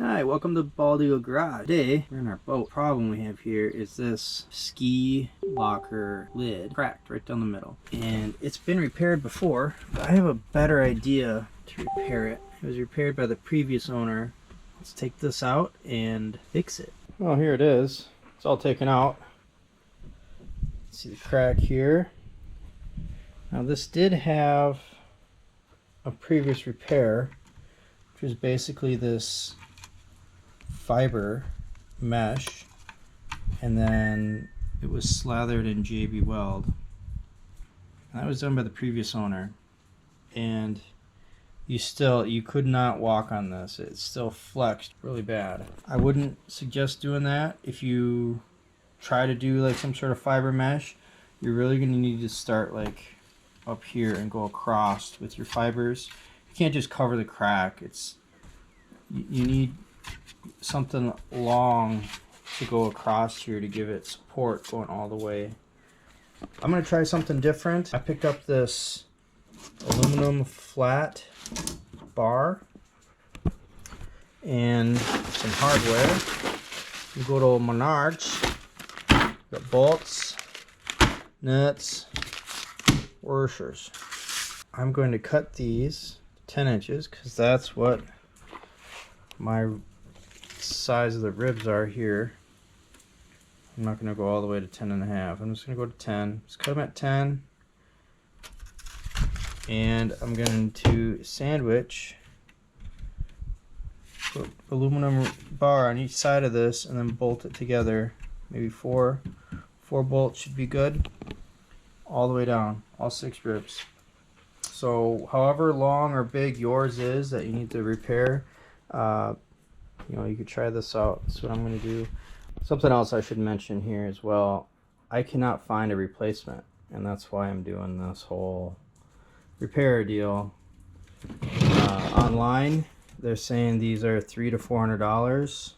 Hi, welcome to Bald Eagle Garage. Today, we're in our boat. Problem we have here is this ski locker lid cracked right down the middle. And it's been repaired before, but I have a better idea to repair it. It was repaired by the previous owner. Let's take this out and fix it. Well, here it is. It's all taken out. See the crack here. Now this did have a previous repair, which was basically this fiber mesh, and then it was slathered in JB Weld. And that was done by the previous owner, and you could not walk on this. It still flexed really bad. I wouldn't suggest doing that. If you try to do like some sort of fiber mesh, you're really going to need to start like up here and go across with your fibers. You can't just cover the crack. You need something long to go across here to give it support going all the way. I'm going to try something different. I picked up this aluminum flat bar and some hardware. You go to Menards, got bolts, nuts, washers. I'm going to cut these 10 inches because that's what my size of the ribs are here. I'm not going to go all the way to 10 and a half. I'm just going to go to 10. Just cut them at 10. And I'm going to sandwich, put aluminum bar on each side of this and then bolt it together. Maybe four bolts should be good. All the way down, all 6 ribs. So however long or big yours is that you need to repair, you could try this out. That's what I'm going to do. Something else I should mention here as well. I cannot find a replacement, and that's why I'm doing this whole repair deal. Online, they're saying these are $300 to $400,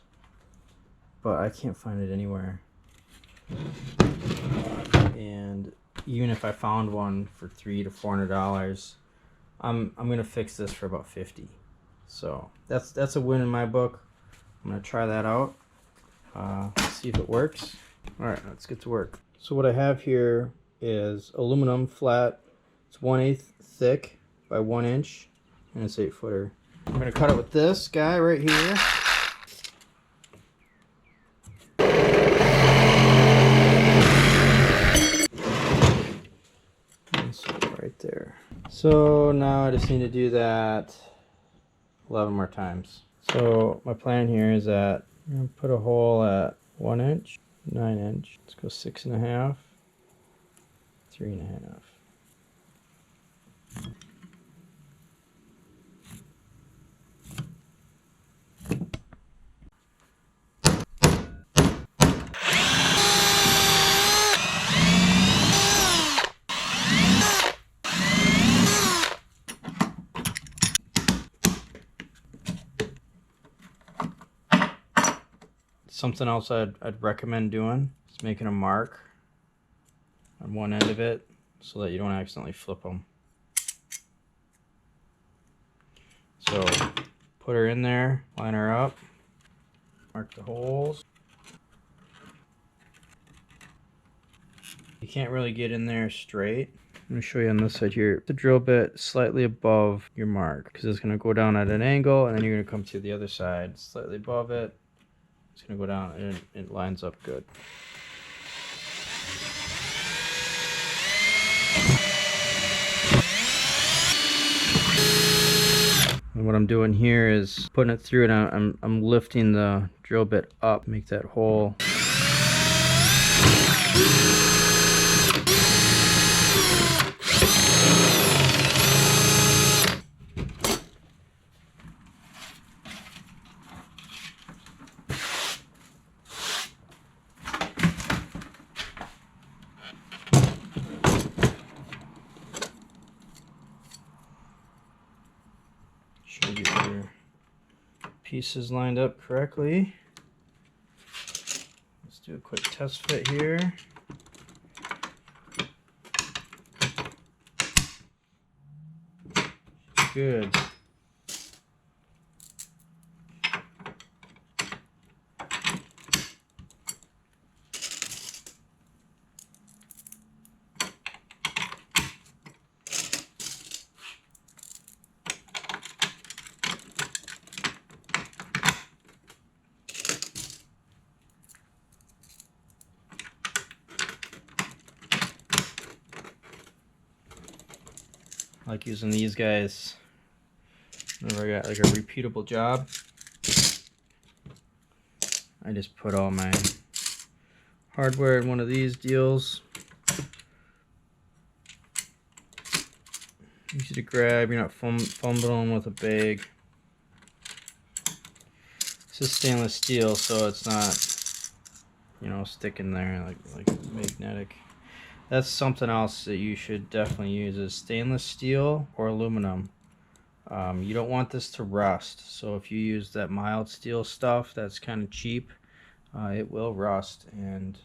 but I can't find it anywhere. And even if I found one for $300 to $400, I'm gonna fix this for about $50. So that's a win in my book. I'm gonna try that out, see if it works. All right, let's get to work. So what I have here is aluminum flat. It's 1/8 thick by 1 inch, and it's 8-footer. I'm gonna cut it with this guy right here. Right there. So now I just need to do that 11 more times. So my plan here is that I'm going to put a hole at 1 inch, 9 inch. Let's go 6.5, 3.5. Something else I'd recommend doing is making a mark on one end of it so that you don't accidentally flip them. So put her in there, line her up, mark the holes. You can't really get in there straight. Let me show you on this side here. The drill bit slightly above your mark because it's going to go down at an angle, and then you're going to come to the other side slightly above it. It's going to go down and it lines up good. And what I'm doing here is putting it through, and I'm lifting the drill bit up, make that hole. Should get your pieces lined up correctly. Let's do a quick test fit here. Good. like using these guys whenever I got like a repeatable job. I just put all my hardware in one of these deals. Easy to grab, you're not fumbling with a bag. This is stainless steel, so it's not, you know, sticking there like magnetic. That's something else that you should definitely use, is stainless steel or aluminum. You don't want this to rust, so if you use that mild steel stuff that's kind of cheap, it will rust, and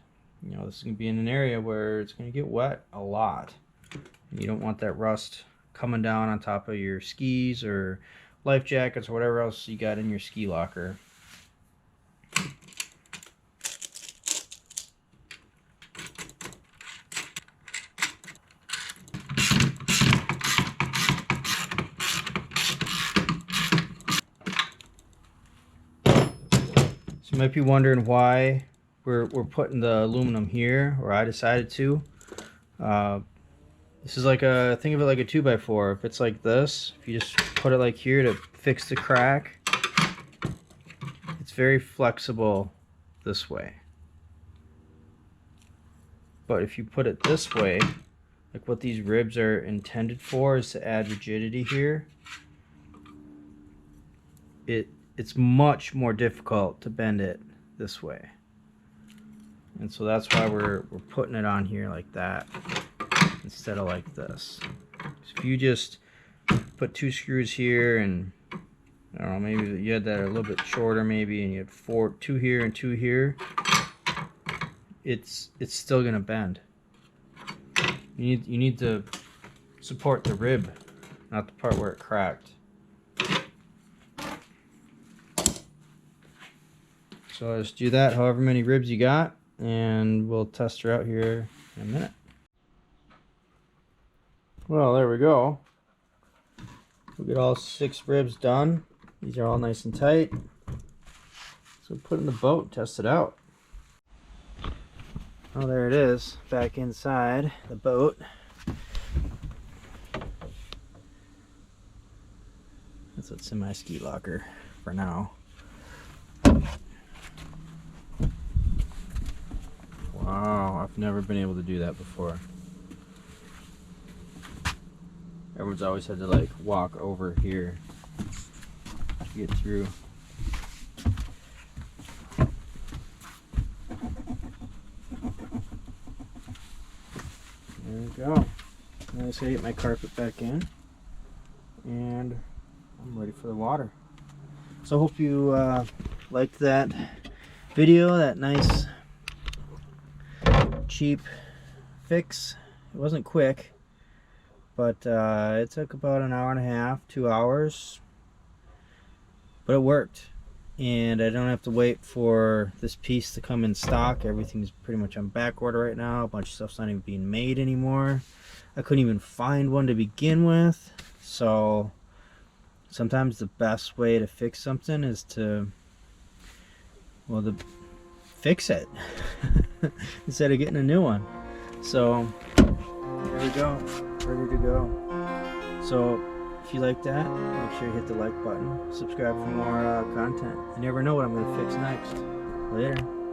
you know, this is going to be in an area where it's going to get wet a lot. And you don't want that rust coming down on top of your skis or life jackets or whatever else you got in your ski locker. So you might be wondering why we're putting the aluminum here, or I decided to. This is like a, think of it like a 2x4. If it's like this, if you just put it like here to fix the crack, it's very flexible this way. But if you put it this way, like what these ribs are intended for is to add rigidity here, it's much more difficult to bend it this way. And so that's why we're putting it on here like that instead of like this. So if you just put 2 screws here, and I don't know, maybe you had that a little bit shorter maybe, and you had 2 here and 2 here, it's still gonna bend. You need to support the rib, not the part where it cracked. So just do that however many ribs you got, and we'll test her out here in a minute. Well, there we go. We'll get all 6 ribs done. These are all nice and tight. So put it in the boat and test it out. Oh, there it is, back inside the boat. That's what's in my ski locker for now. Wow, I've never been able to do that before. Everyone's always had to like walk over here to get through. There we go. Now I just gotta get my carpet back in, and I'm ready for the water. So I hope you liked that video, that nice cheap fix. It wasn't quick, but it took about an hour and a half, 2 hours, but it worked. And I don't have to wait for this piece to come in stock. Everything's pretty much on back order right now. A bunch of stuff's not even being made anymore. I couldn't even find one to begin with. So sometimes the best way to fix something is to, well, fix it instead of getting a new one. So there we go, ready to go. So if you like that, make sure you hit the like button, subscribe for more content. You never know what I'm going to fix next. Later.